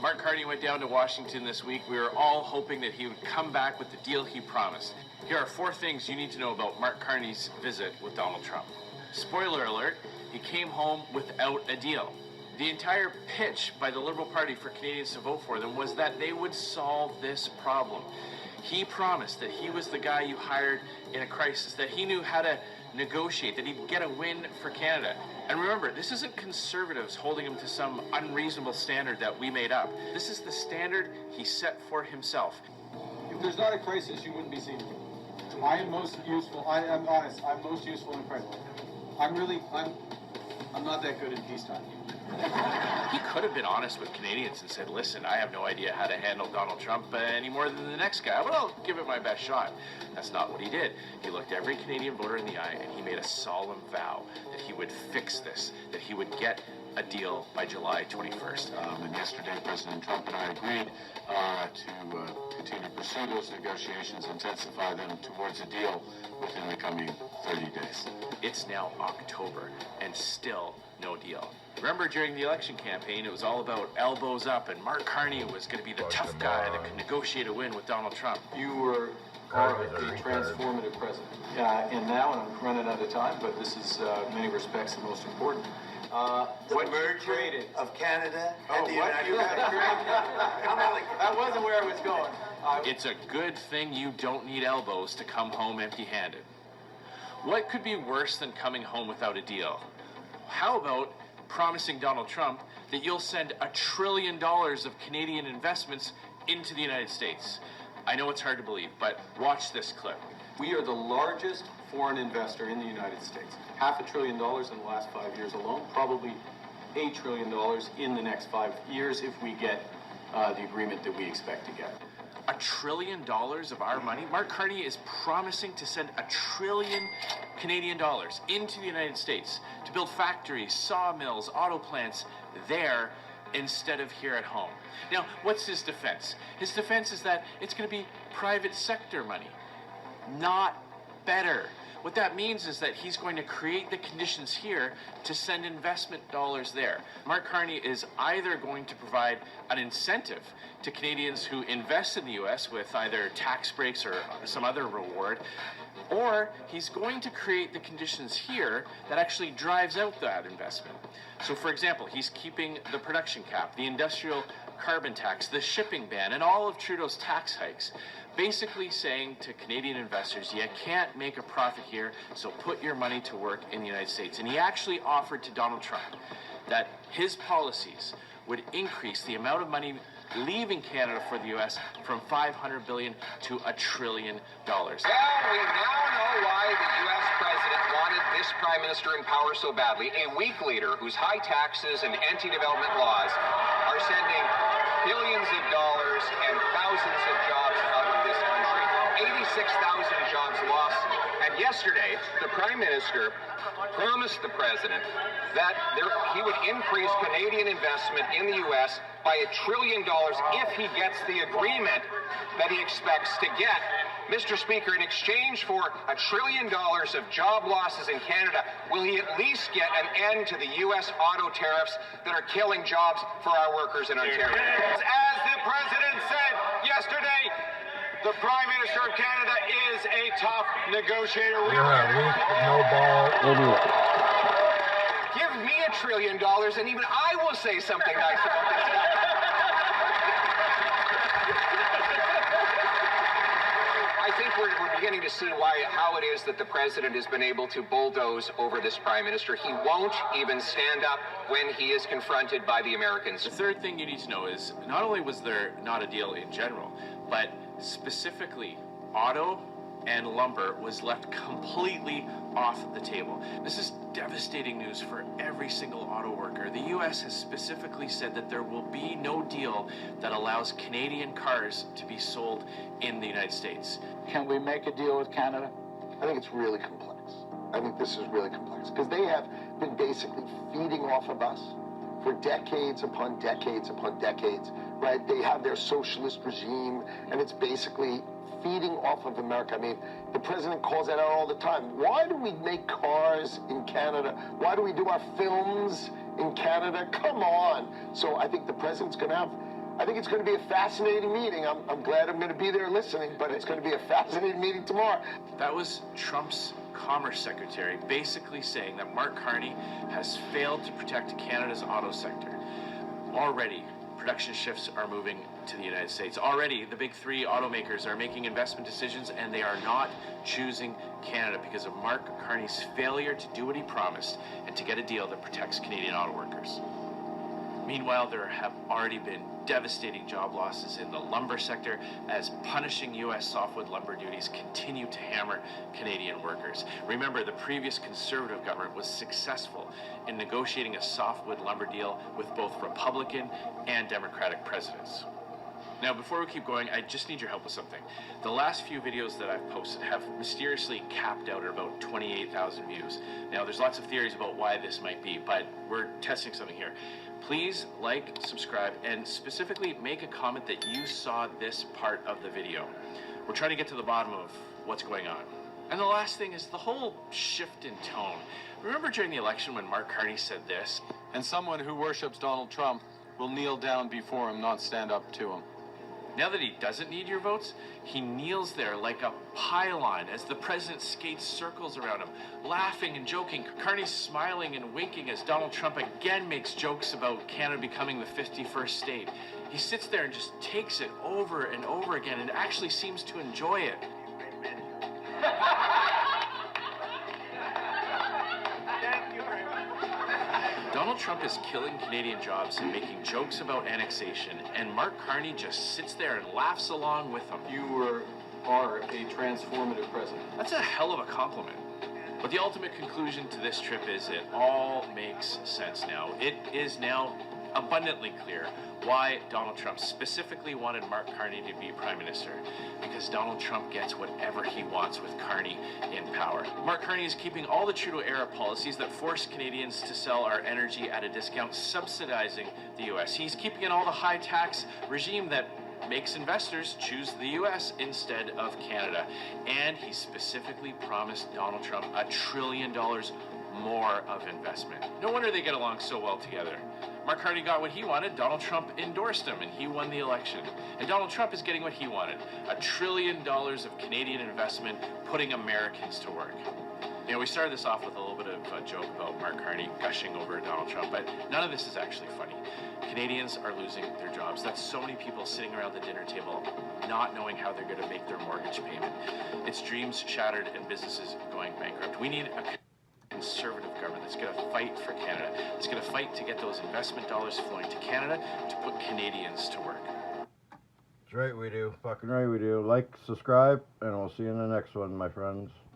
Mark Carney went down to Washington this week. We were all hoping that he would come back with the deal he promised. Here are 4 things you need to know about Mark Carney's visit with Donald Trump. Spoiler alert, he came home without a deal. The entire pitch by the Liberal Party for Canadians to vote for them was that they would solve this problem. He promised that he was the guy you hired in a crisis, that he knew how to negotiate, that he'd get a win for Canada. And remember, this isn't Conservatives holding him to some unreasonable standard that we made up. This is the standard he set for himself. If there's not a crisis, you wouldn't be seeing me. I am most useful. I am honest. I'm most useful in a crisis. I'm not that good at peacetime. He could have been honest with Canadians and said, listen, I have no idea how to handle Donald Trump any more than the next guy, but I'll give it my best shot. That's not what he did. He looked every Canadian voter in the eye and he made a solemn vow that he would fix this, that he would get a deal by July 21st. And yesterday, President Trump and I agreed to continue to pursue those negotiations, intensify them towards a deal within the coming 30 days. It's now October and still no deal. Remember, during the election campaign, it was all about elbows up, and Mark Carney was going to be the tough guy that could negotiate a win with Donald Trump. You are a transformative president. And now, and I'm running out of time, but this is, in many respects, the most important. The merger of Canada and the United States. That wasn't where I was going. It's a good thing you don't need elbows to come home empty-handed. What could be worse than coming home without a deal? How about promising Donald Trump that you'll send $1 trillion of Canadian investments into the United States? I know it's hard to believe, but watch this clip. We are the largest foreign investor in the United States. $500 billion in the last 5 years alone, probably $8 trillion in the next 5 years if we get the agreement that we expect to get. $1 trillion of our money? Mark Carney is promising to send $1 trillion Canadian dollars into the United States to build factories, sawmills, auto plants there instead of here at home. Now, what's his defense? His defense is that it's going to be private sector money, not better. What that means is that he's going to create the conditions here to send investment dollars there. Mark Carney is either going to provide an incentive to Canadians who invest in the U.S. with either tax breaks or some other reward, or he's going to create the conditions here that actually drives out that investment. So, for example, he's keeping the production cap, the industrial carbon tax, the shipping ban, and all of Trudeau's tax hikes, basically saying to Canadian investors, you can't make a profit here, so put your money to work in the United States. And he actually offered to Donald Trump that his policies would increase the amount of money leaving Canada for the U.S. from $500 billion to $1 trillion. Well, we now know why the U.S. president wanted this prime minister in power so badly. A weak leader whose high taxes and anti-development laws are sending billions of dollars and thousands of jobs out of this country. 86,000 jobs lost. And yesterday, the prime minister promised the president that he would increase Canadian investment in the U.S. by $1 trillion if he gets the agreement that he expects to get. Mr. Speaker, in exchange for $1 trillion of job losses in Canada, will he at least get an end to the U.S. auto tariffs that are killing jobs for our workers in Ontario? As the president said yesterday, the Prime Minister of Canada is a tough negotiator. Give me $1 trillion and even I will say something nice about this. I think we're beginning to see how it is that the president has been able to bulldoze over this prime minister. He won't even stand up when he is confronted by the Americans. The third thing you need to know is not only was there not a deal in general, but specifically auto and lumber was left completely off the table. This is devastating news for every single auto worker. The U.S. has specifically said that there will be no deal that allows Canadian cars to be sold in the United States. Can we make a deal with Canada? I think it's really complex. I think this is really complex because they have been basically feeding off of us for decades upon decades upon decades, right? They have their socialist regime, and it's basically feeding off of America. I mean, the president calls that out all the time. Why do we make cars in Canada? Why do we do our films in Canada? Come on. So I think the president's going to have I think it's going to be a fascinating meeting. I'm glad I'm going to be there listening, but it's going to be a fascinating meeting tomorrow. That was Trump's Commerce Secretary basically saying that Mark Carney has failed to protect Canada's auto sector. Already, production shifts are moving to the United States. Already, the big three automakers are making investment decisions, and they are not choosing Canada because of Mark Carney's failure to do what he promised and to get a deal that protects Canadian auto workers. Meanwhile, there have already been devastating job losses in the lumber sector as punishing U.S. softwood lumber duties continue to hammer Canadian workers. Remember, the previous Conservative government was successful in negotiating a softwood lumber deal with both Republican and Democratic presidents. Now, before we keep going, I just need your help with something. The last few videos that I've posted have mysteriously capped out at about 28,000 views. Now, there's lots of theories about why this might be, but we're testing something here. Please like, subscribe, and specifically make a comment that you saw this part of the video. We're trying to get to the bottom of what's going on. And the last thing is the whole shift in tone. Remember during the election when Mark Carney said this? And someone who worships Donald Trump will kneel down before him, not stand up to him. Now that he doesn't need your votes, he kneels there like a pylon as the president skates circles around him, laughing and joking. Carney's smiling and winking as Donald Trump again makes jokes about Canada becoming the 51st state. He sits there and just takes it over and over again and actually seems to enjoy it. Donald Trump is killing Canadian jobs and making jokes about annexation, and Mark Carney just sits there and laughs along with him. You are a transformative president. That's a hell of a compliment. But the ultimate conclusion to this trip is it all makes sense now. It is now abundantly clear why Donald Trump specifically wanted Mark Carney to be Prime Minister. Because Donald Trump gets whatever he wants with Carney in power. Mark Carney is keeping all the Trudeau-era policies that force Canadians to sell our energy at a discount, subsidizing the U.S. He's keeping in all the high-tax regime that makes investors choose the U.S. instead of Canada. And he specifically promised Donald Trump $1 trillion more of investment. No wonder they get along so well together. Mark Carney got what he wanted, Donald Trump endorsed him, and he won the election. And Donald Trump is getting what he wanted, $1 trillion of Canadian investment, putting Americans to work. You know, we started this off with a little bit of a joke about Mark Carney gushing over Donald Trump, but none of this is actually funny. Canadians are losing their jobs. That's so many people sitting around the dinner table not knowing how they're going to make their mortgage payment. It's dreams shattered and businesses going bankrupt. We need a conservative government that's going to fight for Canada, that's going to fight to get those investment dollars flowing to Canada to put Canadians to work. That's right we do. Fucking right we do. Like, subscribe, and we'll see you in the next one, my friends.